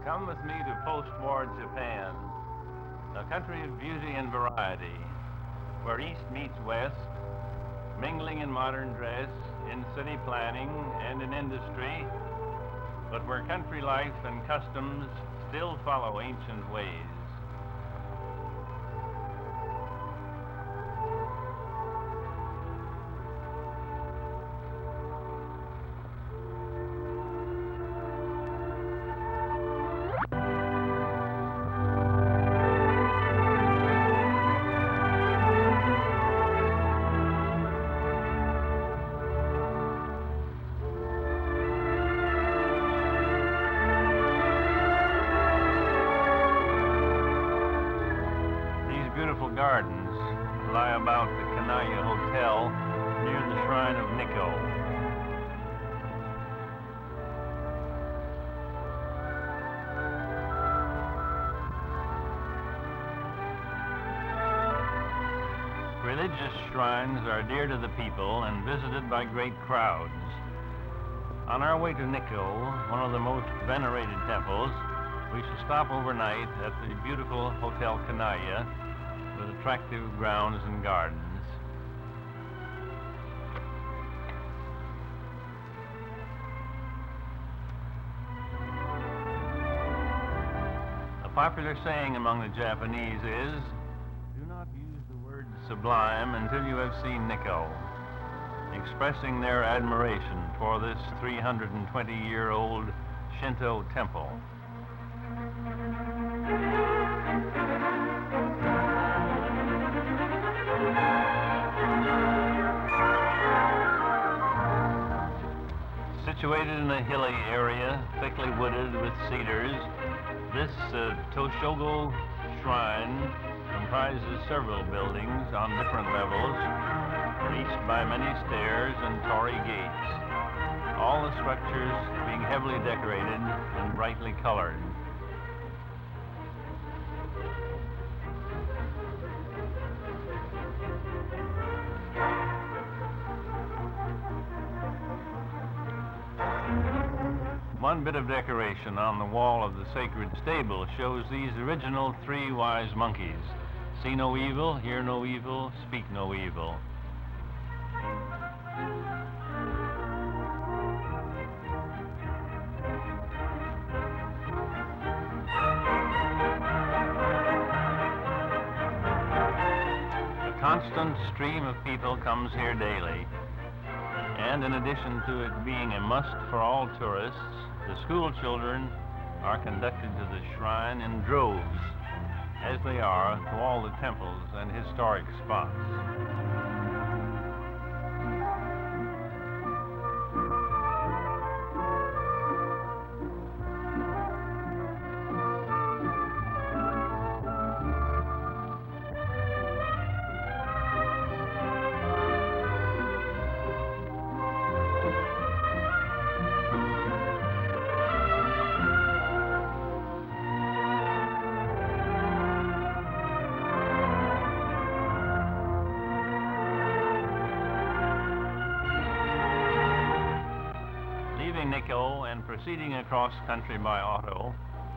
Come with me to post-war Japan, a country of beauty and variety, where East meets West, mingling in modern dress, in city planning, and in industry, but where country life and customs still follow ancient ways. Gardens lie about the Kanaya Hotel near the shrine of Nikko. Religious shrines are dear to the people and visited by great crowds. On our way to Nikko, one of the most venerated temples, we shall stop overnight at the beautiful Hotel Kanaya, with attractive grounds and gardens. A popular saying among the Japanese is, do not use the word sublime until you have seen Nikko, expressing their admiration for this 320-year-old Shinto temple. Situated in a hilly area, thickly wooded with cedars, this Toshogo shrine comprises several buildings on different levels, reached by many stairs and torii gates, all the structures being heavily decorated and brightly colored. One bit of decoration on the wall of the sacred stable shows these original three wise monkeys. See no evil, hear no evil, speak no evil. A constant stream of people comes here daily. And in addition to it being a must for all tourists, the school children are conducted to the shrine in droves, as they are to all the temples and historic spots. Nikko and proceeding across country by auto,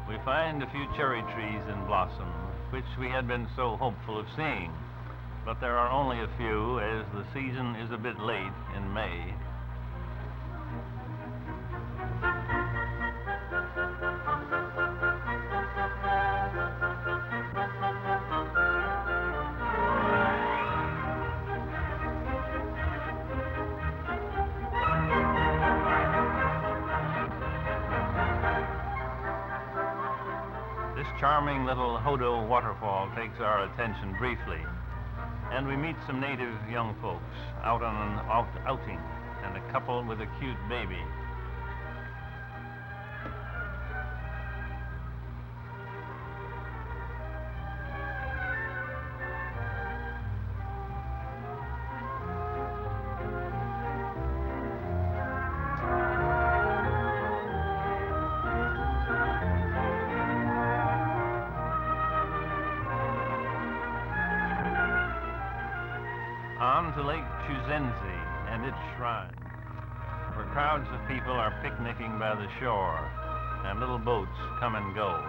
we find a few cherry trees in blossom, which we had been so hopeful of seeing. But there are only a few, as the season is a bit late in May. This charming little Hodo waterfall takes our attention briefly, and we meet some native young folks out on an outing, and a couple with a cute baby. On to Lake Chuzenzi and its shrine, where crowds of people are picnicking by the shore, and little boats come and go,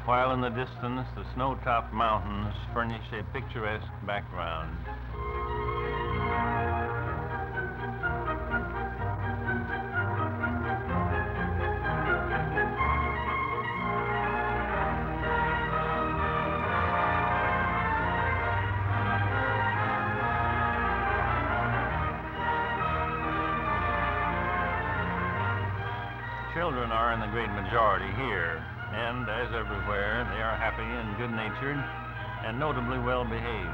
while in the distance the snow-topped mountains furnish a picturesque background. Children are in the great majority here, and as everywhere, they are happy and good-natured and notably well behaved.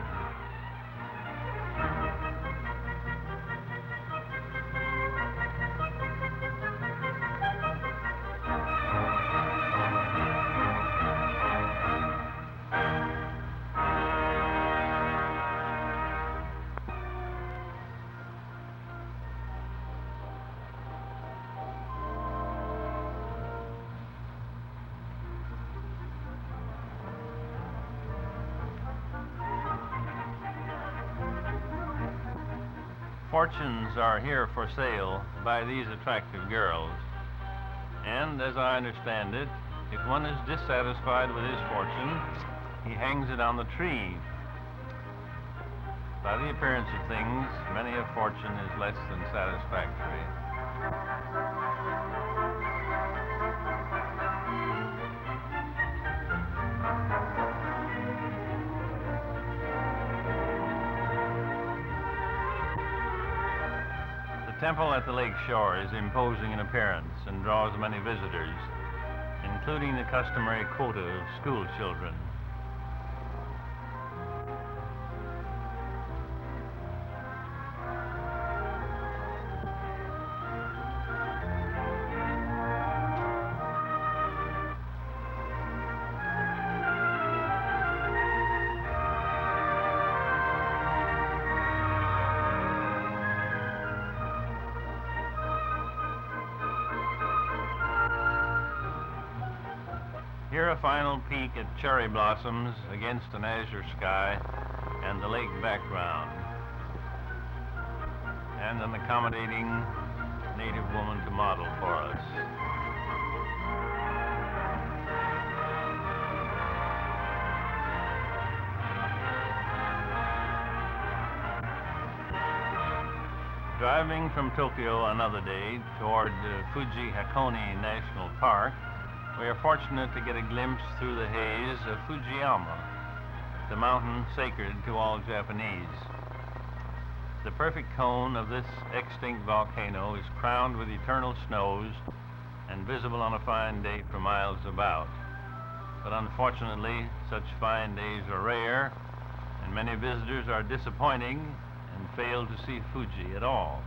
Fortunes are here for sale by these attractive girls, and as I understand it, if one is dissatisfied with his fortune, he hangs it on the tree. By the appearance of things, many a fortune is less than satisfactory. The temple at the lake shore is imposing in appearance and draws many visitors, including the customary quota of school children. Here a final peek at cherry blossoms against an azure sky and the lake background, and an accommodating native woman to model for us. Driving from Tokyo another day toward Fuji Hakone National Park, we are fortunate to get a glimpse through the haze of Fujiyama, the mountain sacred to all Japanese. The perfect cone of this extinct volcano is crowned with eternal snows and visible on a fine day for miles about. But unfortunately, such fine days are rare, and many visitors are disappointing and fail to see Fuji at all.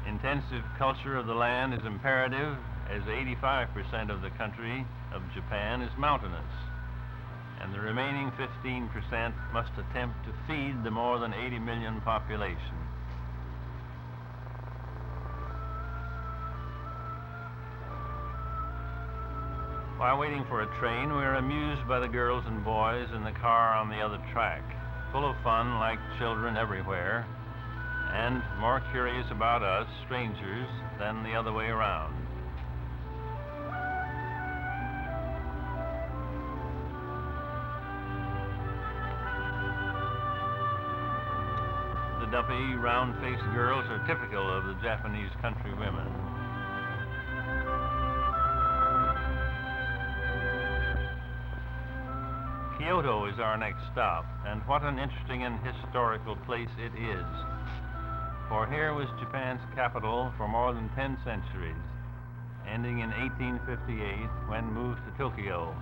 Intensive culture of the land is imperative, as 85% of the country of Japan is mountainous, and the remaining 15% must attempt to feed the more than 80 million population. While waiting for a train, we are amused by the girls and boys in the car on the other track, full of fun like children everywhere, and more curious about us, strangers, than the other way around. The dumpy, round-faced girls are typical of the Japanese country women. Kyoto is our next stop, and what an interesting and historical place it is. For here was Japan's capital for more than 10 centuries, ending in 1858 when moved to Tokyo.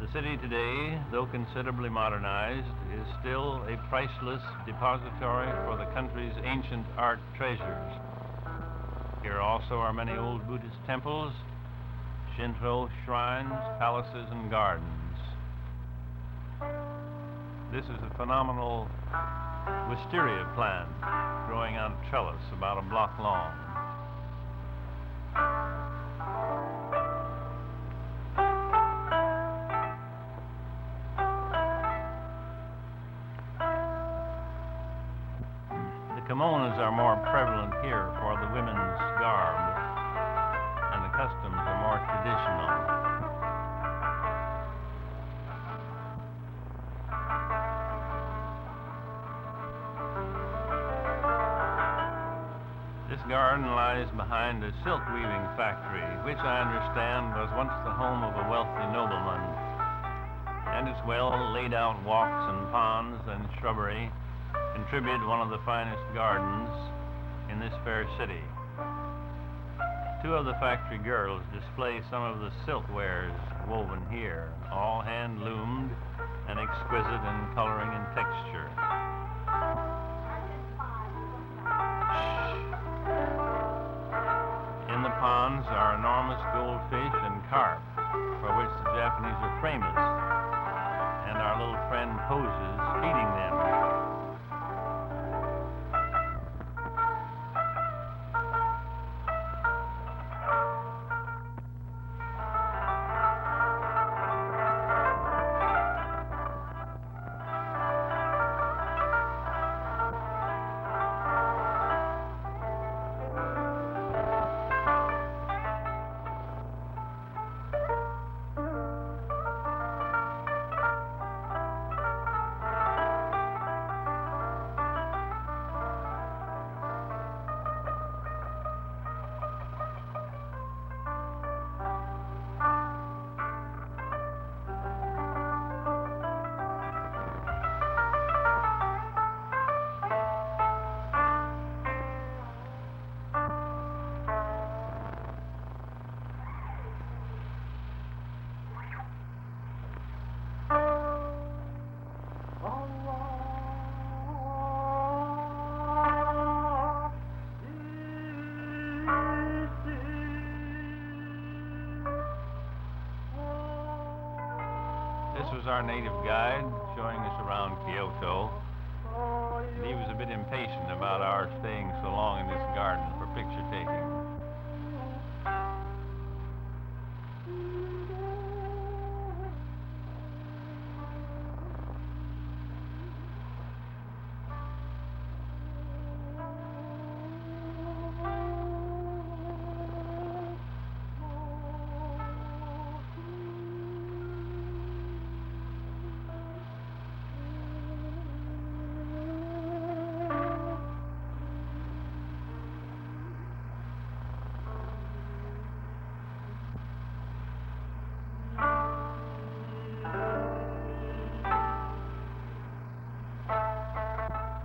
The city today, though considerably modernized, is still a priceless depository for the country's ancient art treasures. Here also are many old Buddhist temples, Shinto shrines, palaces, and gardens. This is a phenomenal wisteria plant growing on a trellis about a block long. The kimonos are more prevalent here for the women's garb, and the customs are more traditional. This garden lies behind a silk weaving factory, which I understand was once the home of a wealthy nobleman, and its well laid out walks and ponds and shrubbery contribute one of the finest gardens in this fair city. Two of the factory girls display some of the silk wares woven here, all hand-loomed and exquisite in coloring and texture. In the ponds are enormous goldfish and carp, for which the Japanese are famous, and our little friend poses feeding them. This was our native guide showing us around Kyoto. And he was a bit impatient about our staying so long in this garden for picture taking.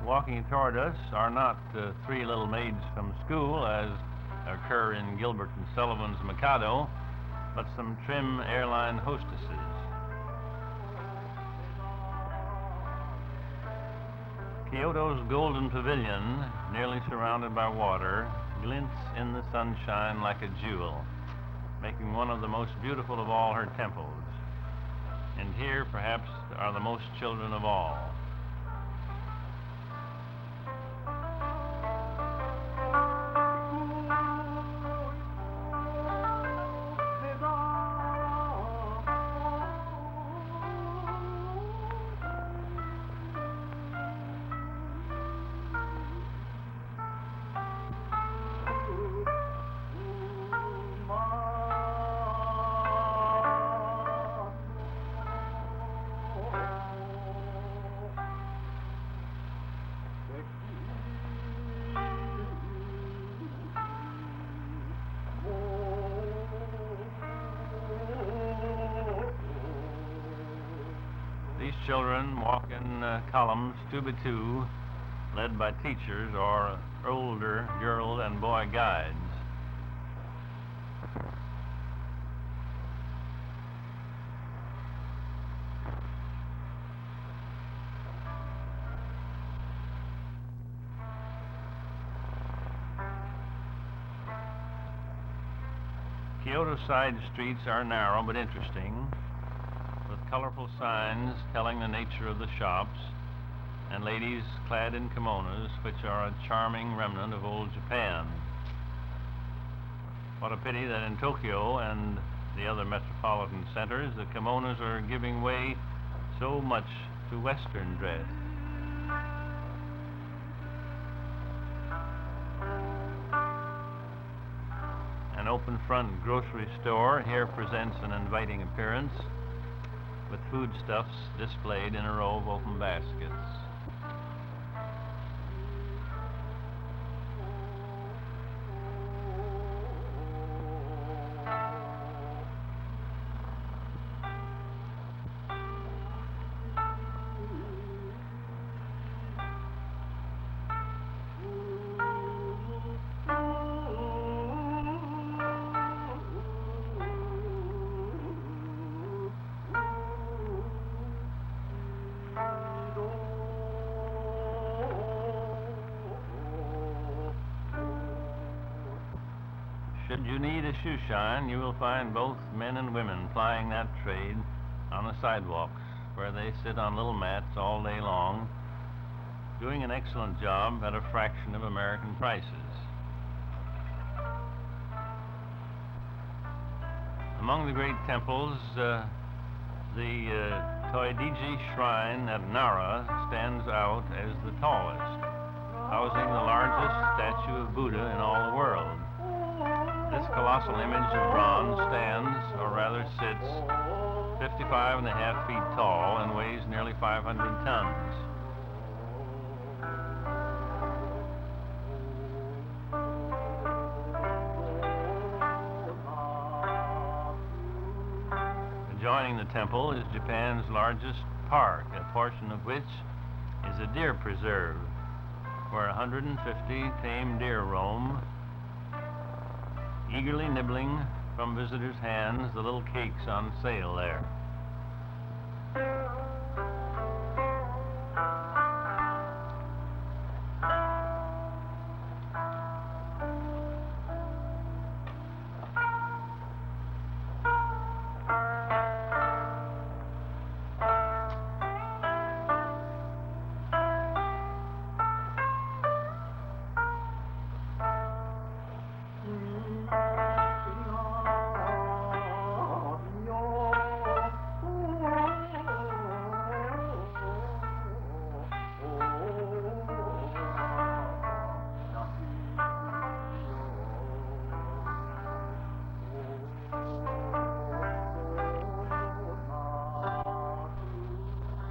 Walking toward us are not three little maids from school, as occur in Gilbert and Sullivan's Mikado, but some trim airline hostesses. Kyoto's Golden Pavilion, nearly surrounded by water, glints in the sunshine like a jewel, making one of the most beautiful of all her temples. And here, perhaps, are the most children of all. These children walk in columns 2 by 2, led by teachers or older girl and boy guides. Kyoto side streets are narrow but interesting, with colorful signs telling the nature of the shops, and ladies clad in kimonos, which are a charming remnant of old Japan. What a pity that in Tokyo and the other metropolitan centers, the kimonos are giving way so much to Western dress. An open front grocery store here presents an inviting appearance with foodstuffs displayed in a row of open baskets. Should you need a shoe shine, you will find both men and women plying that trade on the sidewalks, where they sit on little mats all day long, doing an excellent job at a fraction of American prices. Among the great temples, the Toidiji Shrine at Nara stands out as the tallest, housing the largest statue of Buddha in all the world. This colossal image of bronze stands, or rather sits, 55.5 feet tall and weighs nearly 500 tons. Adjoining the temple is Japan's largest park, a portion of which is a deer preserve, where 150 tame deer roam, eagerly nibbling from visitors' hands the little cakes on sale there.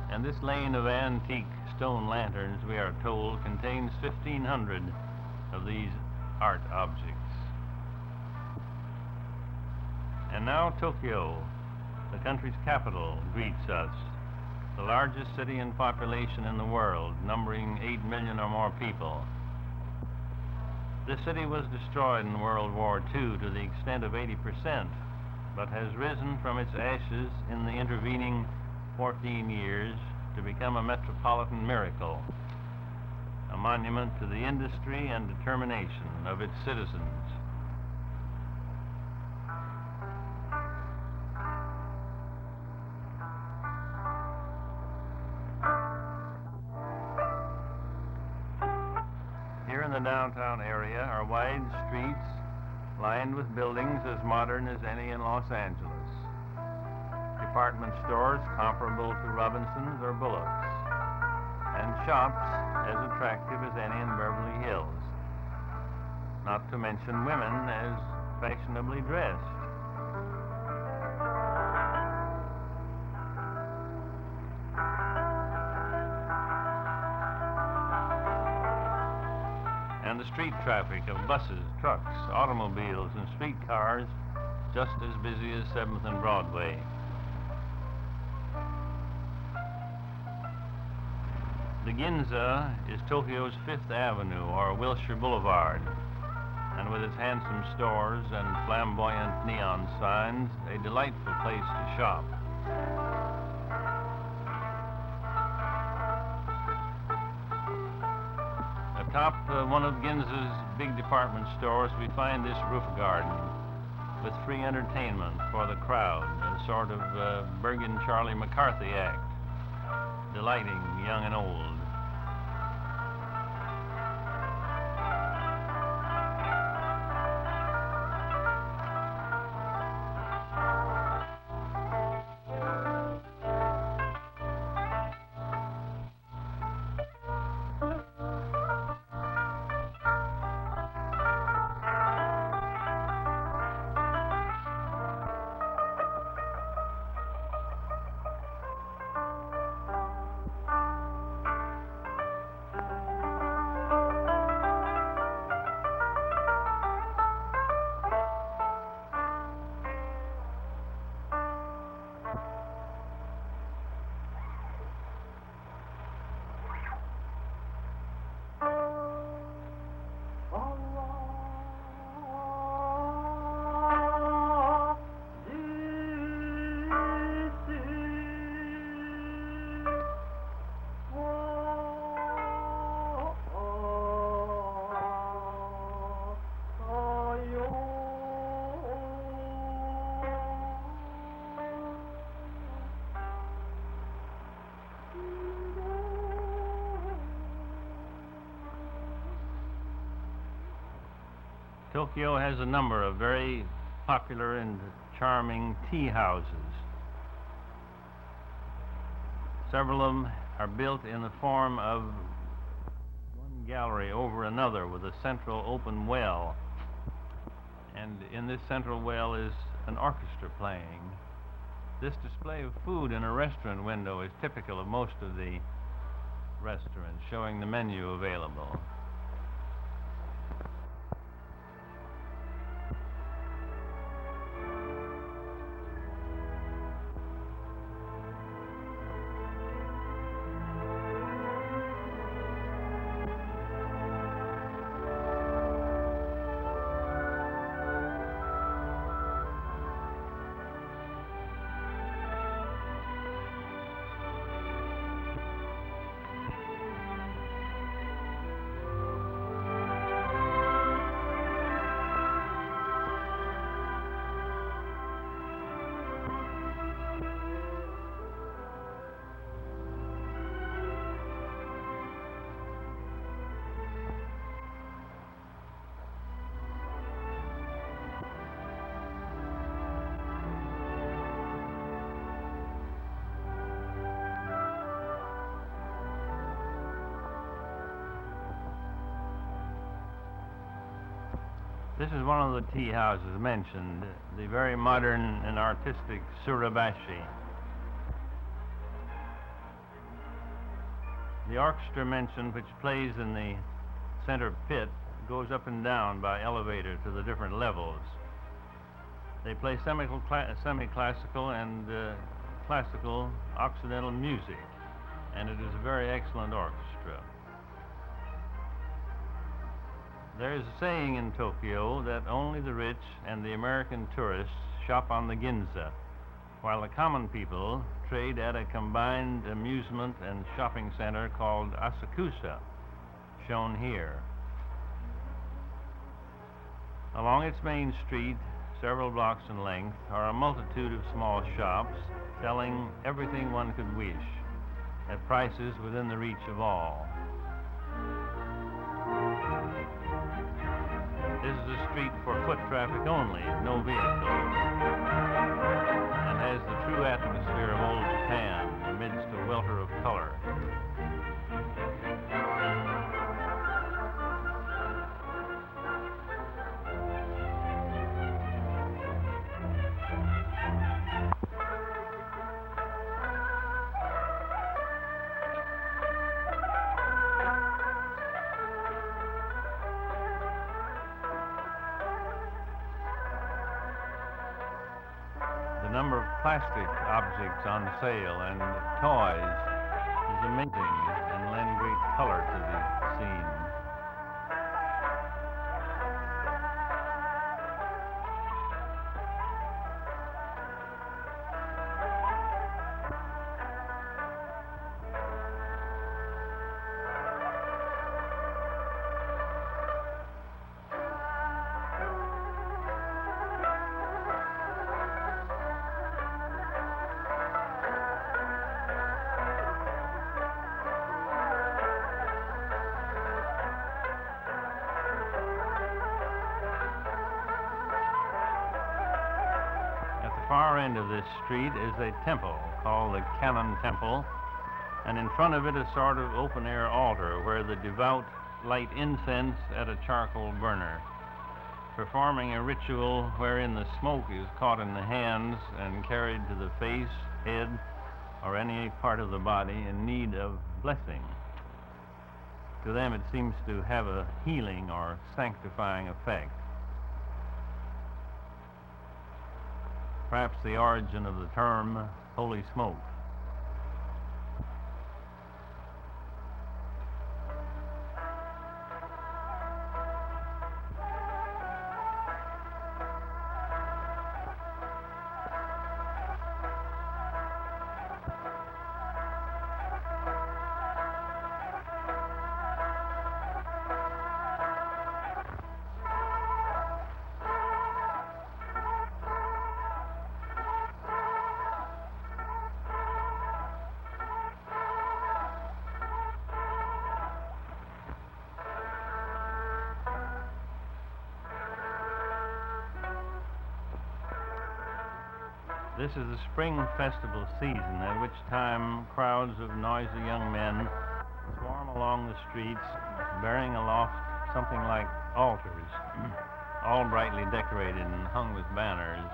And this lane of antique stone lanterns, we are told, contains 1,500 of these art objects. And now Tokyo, the country's capital, greets us, the largest city in population in the world, numbering 8 million or more people. This city was destroyed in World War II to the extent of 80%, but has risen from its ashes in the intervening 14 years to become a metropolitan miracle, a monument to the industry and determination of its citizens. Here in the downtown area are wide streets lined with buildings as modern as any in Los Angeles. Department stores comparable to Robinson's or Bullock's, and shops as attractive as any in Beverly Hills, not to mention women as fashionably dressed. And the street traffic of buses, trucks, automobiles, and streetcars just as busy as 7th and Broadway. The Ginza is Tokyo's Fifth Avenue, or Wilshire Boulevard, and with its handsome stores and flamboyant neon signs, a delightful place to shop. Atop one of Ginza's big department stores, we find this roof garden with free entertainment for the crowd, a sort of Bergen Charlie McCarthy act, delighting young and old. Tokyo has a number of very popular and charming tea houses. Several of them are built in the form of one gallery over another with a central open well. And in this central well is an orchestra playing. This display of food in a restaurant window is typical of most of the restaurants, showing the menu available. This is one of the tea houses mentioned, the very modern and artistic Surabashi. The orchestra mentioned, which plays in the center pit, goes up and down by elevator to the different levels. They play semi-classical and classical Occidental music, and it is a very excellent orchestra. There is a saying in Tokyo that only the rich and the American tourists shop on the Ginza, while the common people trade at a combined amusement and shopping center called Asakusa, shown here. Along its main street, several blocks in length, are a multitude of small shops selling everything one could wish at prices within the reach of all. This is a street for foot traffic only, no vehicles, and has the true atmosphere of old Japan amidst a welter of color. The number of plastic objects on sale and toys is amazing and lend great color to the scene. Far end of this street is a temple called the Cannon Temple, and in front of it a sort of open-air altar where the devout light incense at a charcoal burner, performing a ritual wherein the smoke is caught in the hands and carried to the face, head, or any part of the body in need of blessing. To them it seems to have a healing or sanctifying effect. Perhaps the origin of the term holy smoke. This is the spring festival season, at which time crowds of noisy young men swarm along the streets, bearing aloft something like altars, all brightly decorated and hung with banners.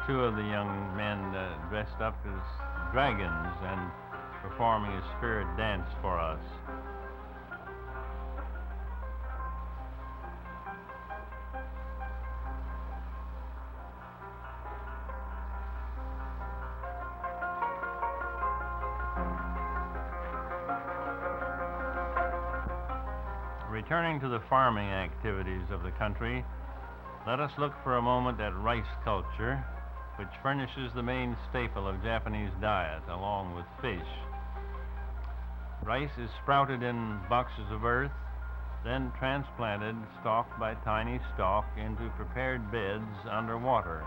Two of the young men dressed up as dragons and performing a spirit dance for us. Returning to the farming activities of the country, let us look for a moment at rice culture, which furnishes the main staple of Japanese diet, along with fish. Rice is sprouted in boxes of earth, then transplanted stalk by tiny stalk into prepared beds underwater,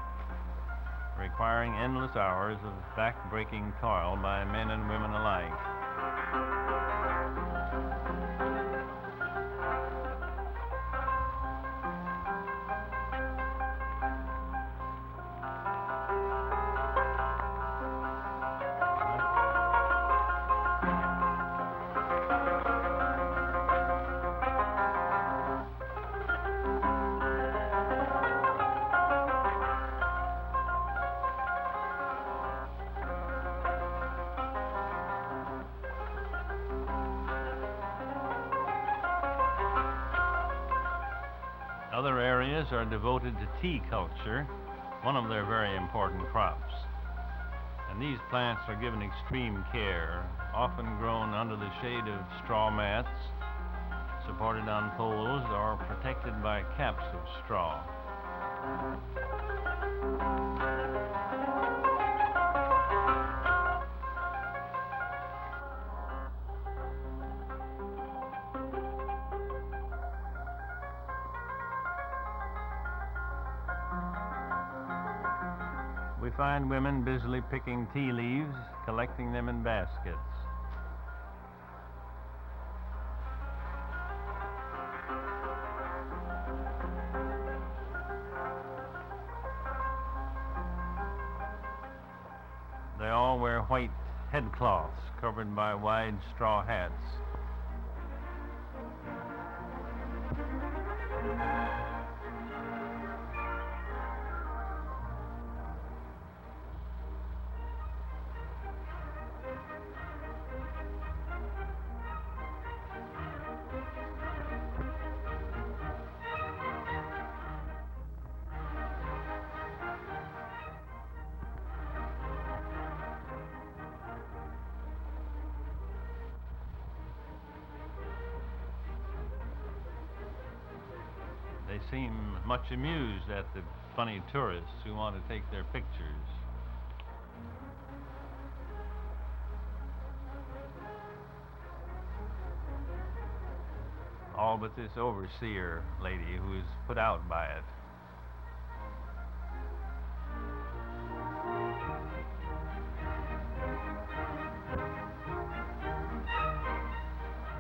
requiring endless hours of back-breaking toil by men and women alike. Other areas are devoted to tea culture, one of their very important crops. And these plants are given extreme care, often grown under the shade of straw mats, supported on poles, or protected by caps of straw. We find women busily picking tea leaves, collecting them in baskets. They all wear white headcloths covered by wide straw hats. They seem much amused at the funny tourists who want to take their pictures. All but this overseer lady who is put out by it.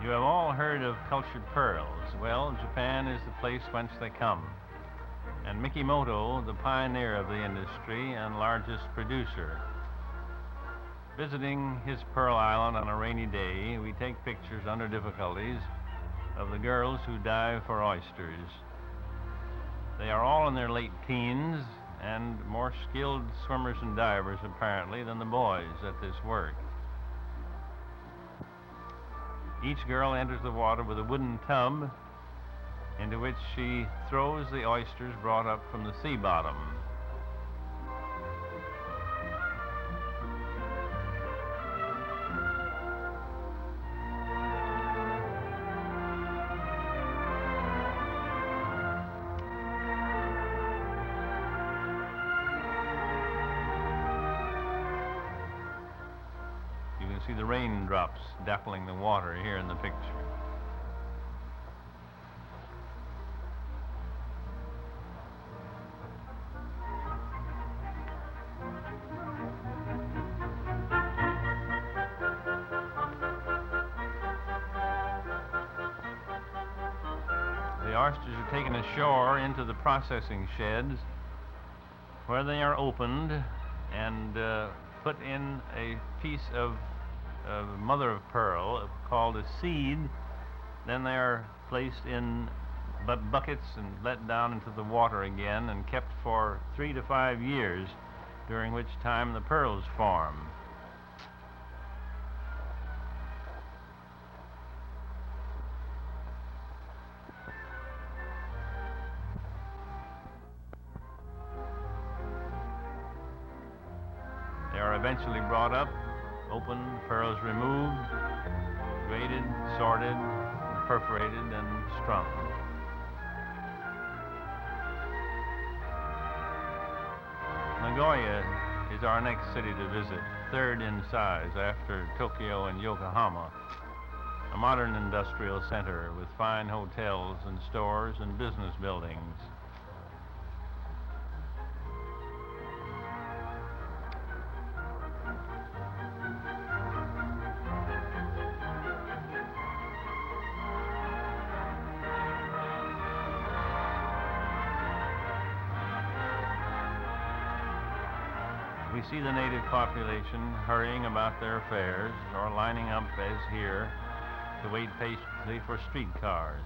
You have all heard of cultured pearls. Well, Japan is the place whence they come. And Mikimoto, the pioneer of the industry and largest producer. Visiting his pearl island on a rainy day, we take pictures under difficulties of the girls who dive for oysters. They are all in their late teens and more skilled swimmers and divers, apparently, than the boys at this work. Each girl enters the water with a wooden tub into which she throws the oysters brought up from the sea bottom. see the raindrops dappling the water here in the picture. The oysters are taken ashore into the processing sheds, where they are opened and put in a piece of mother of pearl called a seed. Then they are placed in buckets and let down into the water again and kept for 3 to 5 years, during which time the pearls form. They are eventually brought up, opened, pearls removed, graded, sorted, perforated, and strung. Nagoya is our next city to visit, third in size after Tokyo and Yokohama, a modern industrial center with fine hotels and stores and business buildings. We see the native population hurrying about their affairs or lining up as here to wait patiently for streetcars.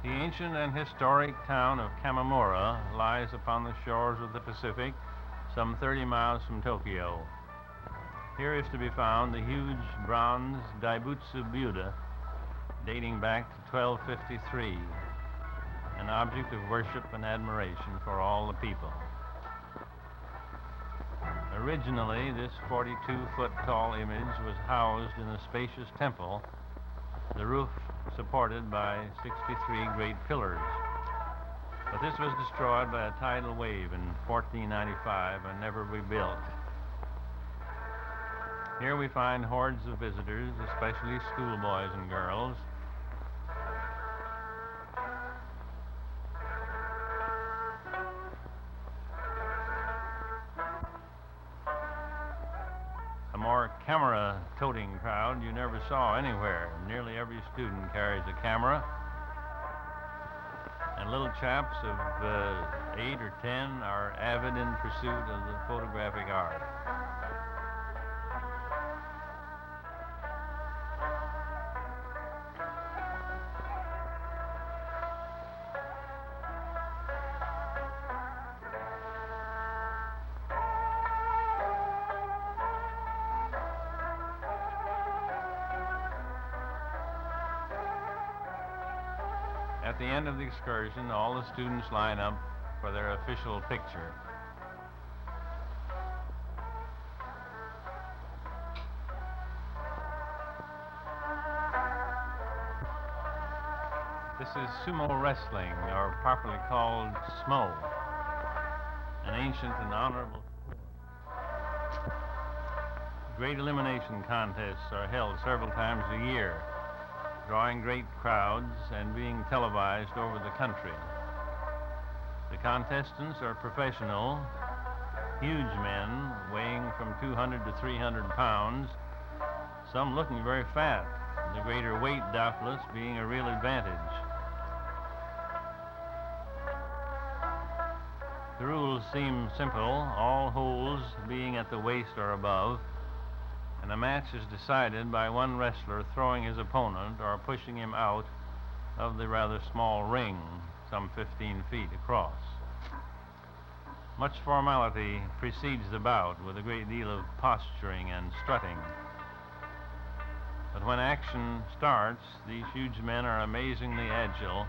The ancient and historic town of Kamimura lies upon the shores of the Pacific, some 30 miles from Tokyo. Here is to be found the huge bronze Daibutsu Buddha dating back to 1253, an object of worship and admiration for all the people. Originally, this 42-foot tall image was housed in a spacious temple, the roof supported by 63 great pillars. But this was destroyed by a tidal wave in 1495 and never rebuilt. Here we find hordes of visitors, especially schoolboys and girls. A more camera-toting crowd you never saw anywhere. Nearly every student carries a camera. And little chaps of 8 or 10 are avid in pursuit of the photographic art. At the end of the excursion, all the students line up for their official picture. This is sumo wrestling, or properly called smo, an ancient and honorable sport. Great elimination contests are held several times a year, drawing great crowds and being televised over the country. The contestants are professional, huge men weighing from 200 to 300 pounds, some looking very fat, the greater weight doubtless being a real advantage. The rules seem simple, all holes being at the waist or above, and a match is decided by one wrestler throwing his opponent or pushing him out of the rather small ring, some 15 feet across. Much formality precedes the bout, with a great deal of posturing and strutting. But when action starts, these huge men are amazingly agile,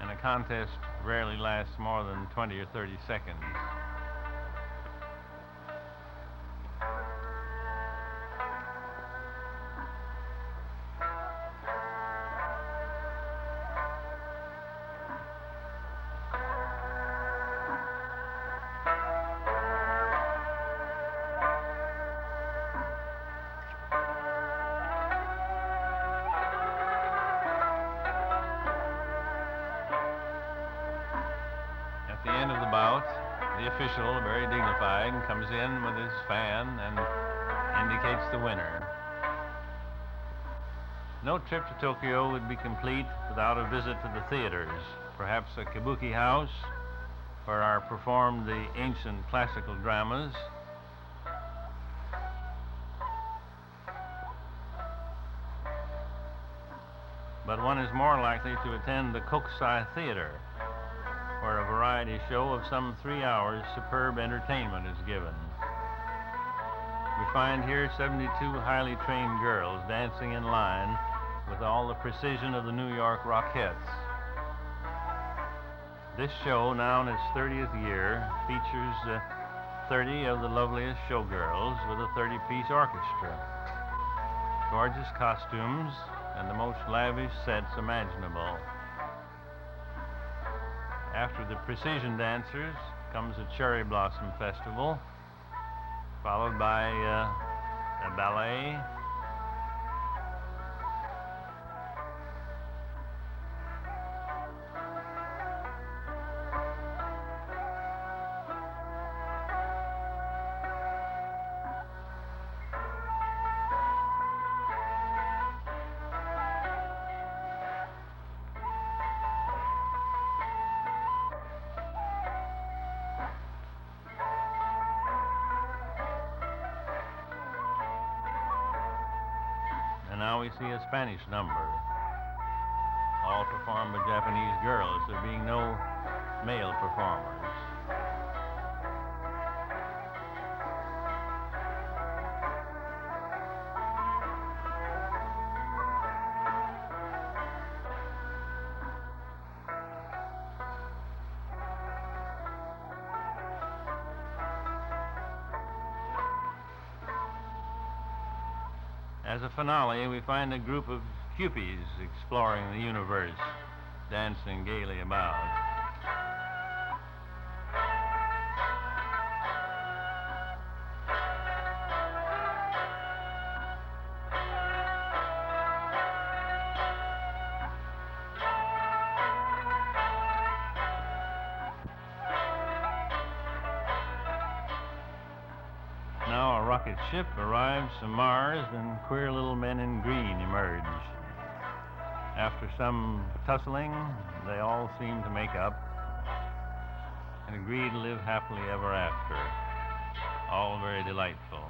and a contest rarely lasts more than 20 or 30 seconds. of the bout, the official, very dignified, comes in with his fan and indicates the winner. No trip to Tokyo would be complete without a visit to the theaters, perhaps a kabuki house where are performed the ancient classical dramas, but one is more likely to attend the Kokusai Theater, where a variety show of some 3 hours superb entertainment is given. We find here 72 highly trained girls dancing in line with all the precision of the New York Rockettes. This show, now in its 30th year, features 30 of the loveliest showgirls with a 30-piece orchestra, gorgeous costumes, and the most lavish sets imaginable. After the precision dancers comes a cherry blossom festival, followed by a ballet, and now we see a Spanish number, all performed by Japanese girls, there being no male performers. As a finale, we find a group of Cupies exploring the universe, dancing gaily about. Now a rocket ship arrives from Mars and queer little men in green emerge. After some tussling, they all seem to make up and agree to live happily ever after. All very delightful.